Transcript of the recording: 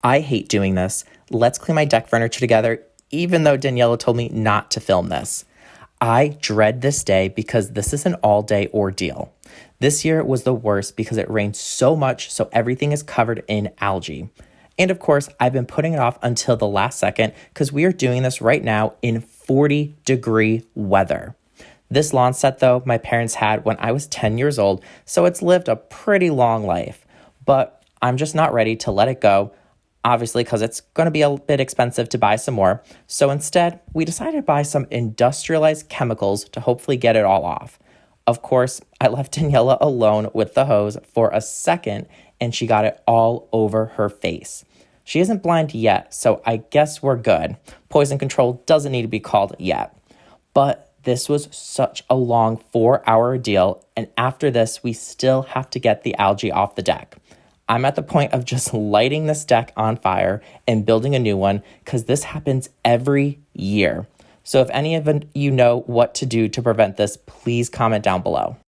I hate doing this. Let's clean my deck furniture together, even though Daniela told me not to film this. I dread this day because this is an all-day ordeal. This year was the worst because it rained so much, so everything is covered in algae. And of course, I've been putting it off until the last second because we are doing this right now in 40-degree weather. This lawn set, though, my parents had when I was 10 years old, so it's lived a pretty long life. But I'm just not ready to let it go, obviously because it's going to be a bit expensive to buy some more. So instead, we decided to buy some industrialized chemicals to hopefully get it all off. Of course, I left Daniela alone with the hose for a second, and she got it all over her face. She isn't blind yet, so I guess we're good. Poison control doesn't need to be called yet. But this was such a long 4-hour ordeal, and after this, we still have to get the algae off the deck. I'm at the point of just lighting this deck on fire and building a new one because this happens every year. So if any of you know what to do to prevent this, please comment down below.